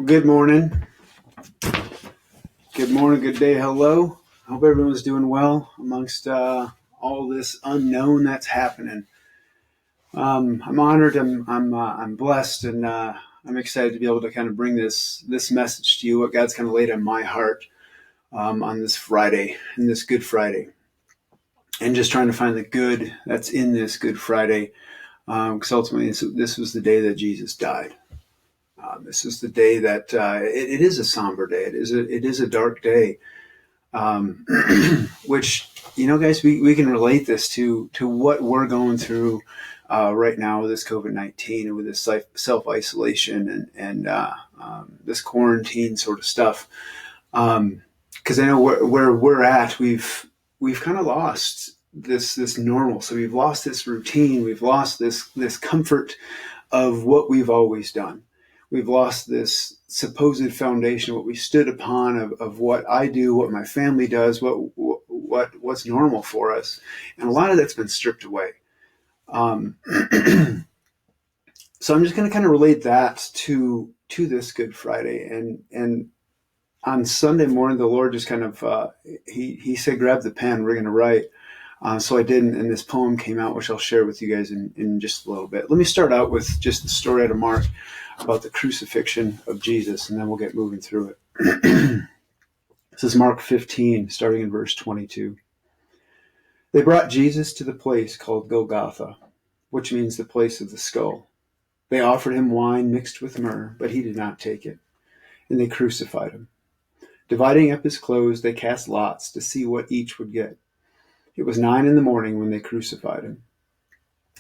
Good morning. Good morning, good day, hello. I hope everyone's doing well amongst all this unknown that's happening. I'm honored, I'm blessed, and I'm excited to be able to kind of bring this message to you, what God's kind of laid on my heart on this Friday, in this Good Friday. And just trying to find the good that's in this Good Friday, because ultimately this was the day that Jesus died. This is the day that it is a somber day. It is a dark day, which guys, we can relate this to what we're going through right now with this COVID-19 and with this self isolation and this quarantine sort of stuff. Because I know where we're at, we've kind of lost this normal. So we've lost this routine. We've lost this comfort of what we've always done. We've lost this supposed foundation, what we stood upon of what I do, what my family does, what's normal for us, and a lot of that's been stripped away. So I'm just going to kind of relate that to this Good Friday, and on Sunday morning, the Lord just kind of he said, "Grab the pen, we're going to write." So I did, and this poem came out, which I'll share with you guys in just a little bit. Let me start out with just the story out of Mark about the crucifixion of Jesus, and then we'll get moving through it. This is Mark 15, starting in verse 22. They brought Jesus to the place called Golgotha, which means the place of the skull. They offered him wine mixed with myrrh, but he did not take it, and they crucified him. Dividing up his clothes, they cast lots to see what each would get. It was 9 a.m. when they crucified him.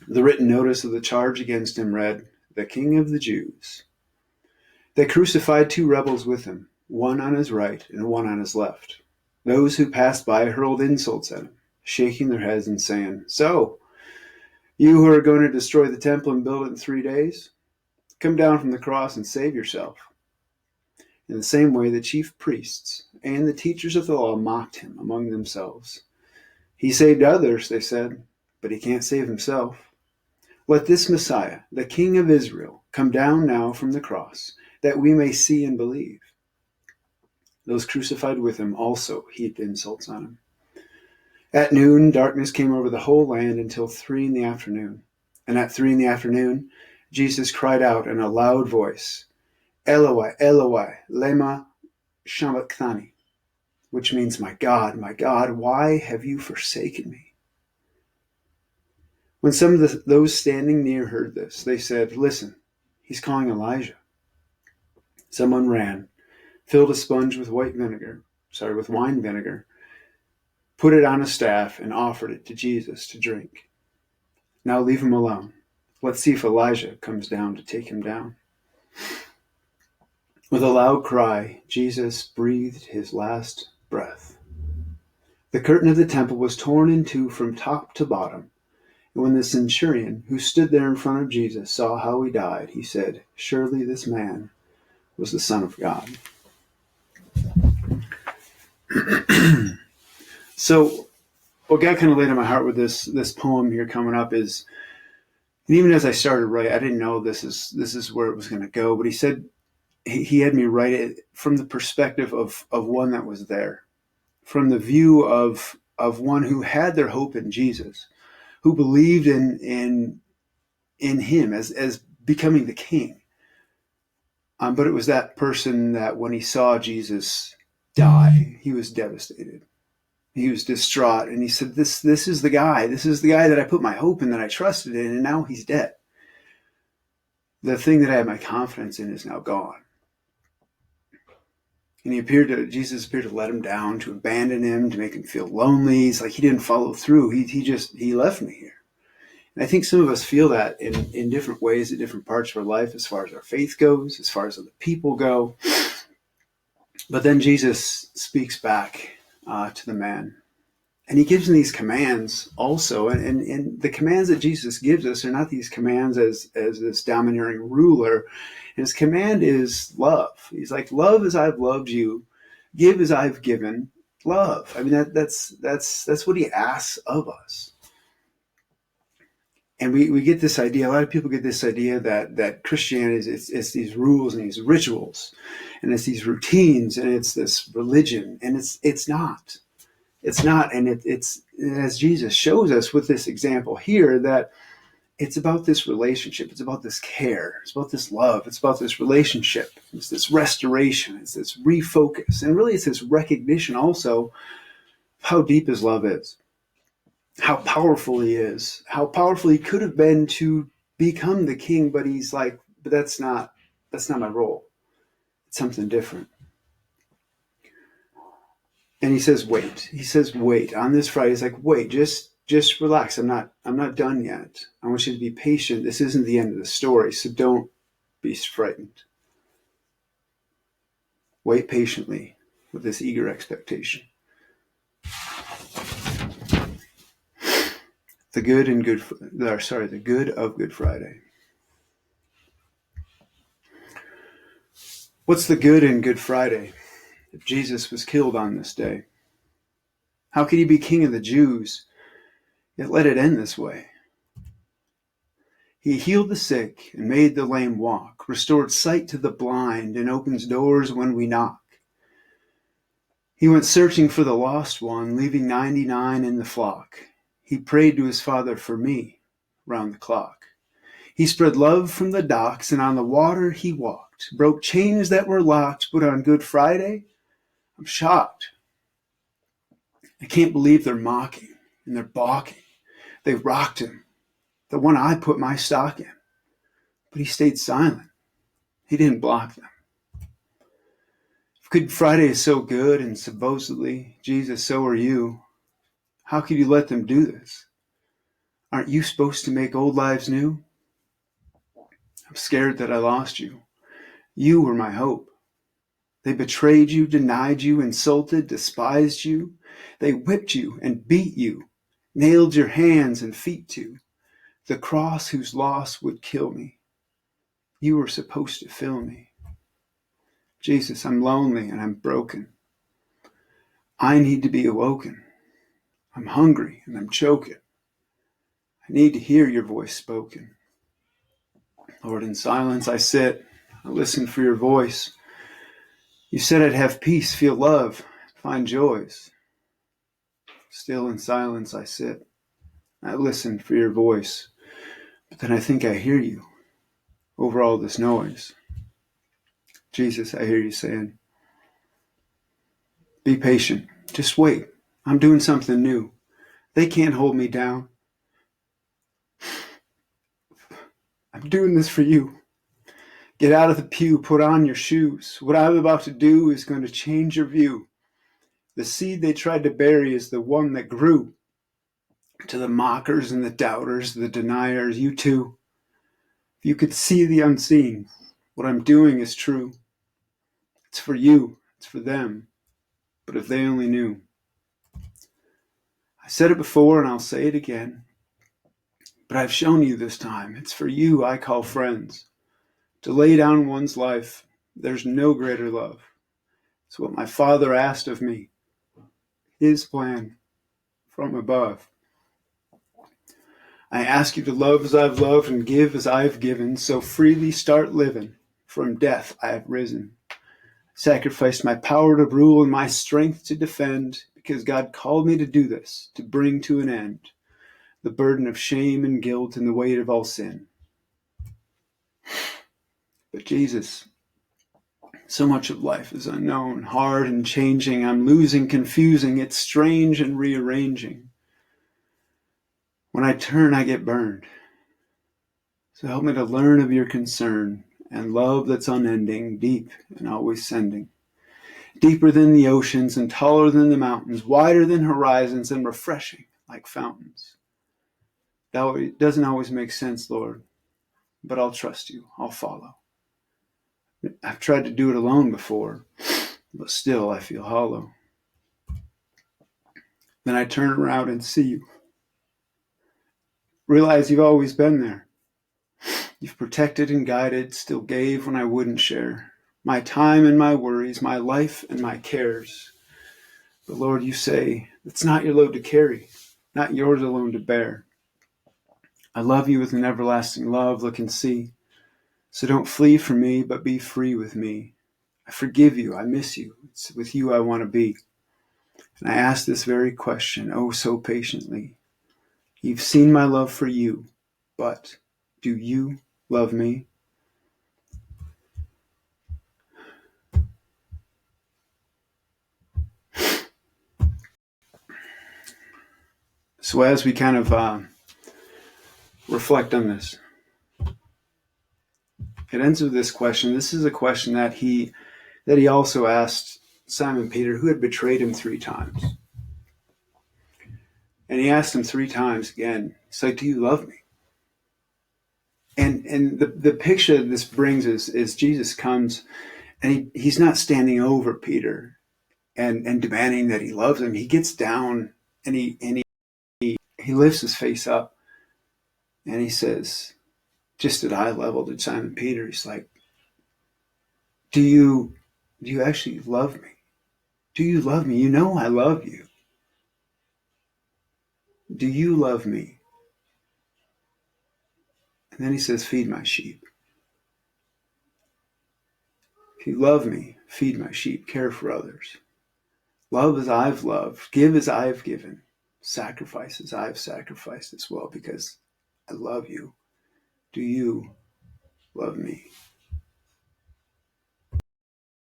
The written notice of the charge against him read, "The King of the Jews." They crucified 2 rebels with him, one on his right and one on his left. Those who passed by hurled insults at him, shaking their heads and saying, "So, you who are going to destroy the temple and build it in 3 days, come down from the cross and save yourself." In the same way, the chief priests and the teachers of the law mocked him among themselves. "He saved others," they said, "but he can't save himself. Let this Messiah, the King of Israel, come down now from the cross, that we may see and believe." Those crucified with him also heaped insults on him. At noon, darkness came over the whole land until 3 p.m. And at 3 p.m, Jesus cried out in a loud voice, "Eloi, Eloi, lema sabachthani," which means, my God, why have you forsaken me?" When some of those standing near heard this, they said, "Listen, he's calling Elijah." Someone ran, filled a sponge with wine vinegar, put it on a staff, and offered it to Jesus to drink. "Now leave him alone. Let's see if Elijah comes down to take him down." With a loud cry, Jesus breathed his last breath. The curtain of the temple was torn in two from top to bottom. And when the centurion who stood there in front of Jesus saw how he died, he said, "Surely this man was the Son of God." So what God kind of laid on my heart with this poem here coming up is, and even as I started writing, I didn't know this is where it was going to go, but he said he had me write it from the perspective of one that was there, from the view of one who had their hope in Jesus, who believed in him as becoming the king. But it was that person that when he saw Jesus die, he was devastated. He was distraught, and he said, This is the guy. This is the guy that I put my hope in, that I trusted in, and now he's dead. The thing that I had my confidence in is now gone." And Jesus appeared to let him down, to abandon him, to make him feel lonely. He's like, he didn't follow through. He left me here. And I think some of us feel that in different ways at different parts of our life, as far as our faith goes, as far as other people go. But then Jesus speaks back to the man. And he gives him these commands also. And the commands that Jesus gives us are not these commands as this domineering ruler. And his command is love. He's like, "Love as I've loved you, give as I've given, love." I mean, that's what he asks of us. And we get this idea, a lot of people get this idea that Christianity is it's these rules and these rituals and it's these routines and it's this religion, and it's not. It's not. And it's as Jesus shows us with this example here, that it's about this relationship. It's about this care. It's about this love. It's about this relationship. It's this restoration. It's this refocus. And really it's this recognition also of how deep his love is, how powerful he is, how powerful he could have been to become the king, but he's like, but that's not my role. It's something different. And he says, wait. He says, wait. On this Friday, he's like, wait, just relax. I'm not done yet. I want you to be patient. This isn't the end of the story, so don't be frightened. Wait patiently with this eager expectation. The good of Good Friday. What's the good in Good Friday if Jesus was killed on this day? How could he be king of the Jews, yet let it end this way? He healed the sick and made the lame walk, restored sight to the blind, and opens doors when we knock. He went searching for the lost one, leaving 99 in the flock. He prayed to his Father for me round the clock. He spread love from the docks, and on the water he walked, broke chains that were locked, but on Good Friday, I'm shocked. I can't believe they're mocking and they're balking. They rocked him, the one I put my stock in. But he stayed silent. He didn't block them. If Good Friday is so good and supposedly, Jesus, so are you, how could you let them do this? Aren't you supposed to make old lives new? I'm scared that I lost you. You were my hope. They betrayed you, denied you, insulted, despised you. They whipped you and beat you, nailed your hands and feet to the cross whose loss would kill me. You were supposed to fill me. Jesus, I'm lonely and I'm broken. I need to be awoken. I'm hungry and I'm choking. I need to hear your voice spoken. Lord, in silence I sit. I listen for your voice. You said I'd have peace, feel love, find joys. Still in silence I sit. I listen for your voice. But then I think I hear you over all this noise. Jesus, I hear you saying, be patient. Just wait. I'm doing something new. They can't hold me down. I'm doing this for you. Get out of the pew, put on your shoes. What I'm about to do is going to change your view. The seed they tried to bury is the one that grew. To the mockers and the doubters, the deniers, you too. If you could see the unseen, what I'm doing is true. It's for you, it's for them. But if they only knew. I said it before and I'll say it again. But I've shown you this time. It's for you I call friends. To lay down one's life, there's no greater love. It's what my Father asked of me. His plan from above. I ask you to love as I've loved and give as I've given, so freely start living. From death I have risen. Sacrificed my power to rule and my strength to defend, because God called me to do this, to bring to an end the burden of shame and guilt and the weight of all sin. But Jesus, so much of life is unknown, hard and changing. I'm losing, confusing. It's strange and rearranging. When I turn, I get burned. So help me to learn of your concern and love that's unending, deep and always sending. Deeper than the oceans and taller than the mountains, wider than horizons and refreshing like fountains. That doesn't always make sense, Lord, but I'll trust you. I'll follow. I've tried to do it alone before, but still I feel hollow. Then I turn around and see you. Realize you've always been there. You've protected and guided, still gave when I wouldn't share. My time and my worries, my life and my cares. But Lord, you say, it's not your load to carry, not yours alone to bear. I love you with an everlasting love. Look and see. So don't flee from me, but be free with me. I forgive you. I miss you. It's with you I want to be. And I ask this very question, oh, so patiently. You've seen my love for you, but do you love me? So as we kind of reflect on this, it ends with this question. This is a question that he also asked Simon Peter, who had betrayed him 3 times. And he asked him 3 times again, he's like, do you love me? And the picture this brings is Jesus comes and he's not standing over Peter and demanding that he loves him. He gets down and he lifts his face up and he says, just at eye level to Simon Peter, he's like, do you actually love me? Do you love me? You know I love you. Do you love me? And then he says, feed my sheep. If you love me, feed my sheep, care for others. Love as I've loved, give as I've given, sacrifice as I've sacrificed as well, because I love you. Do you love me?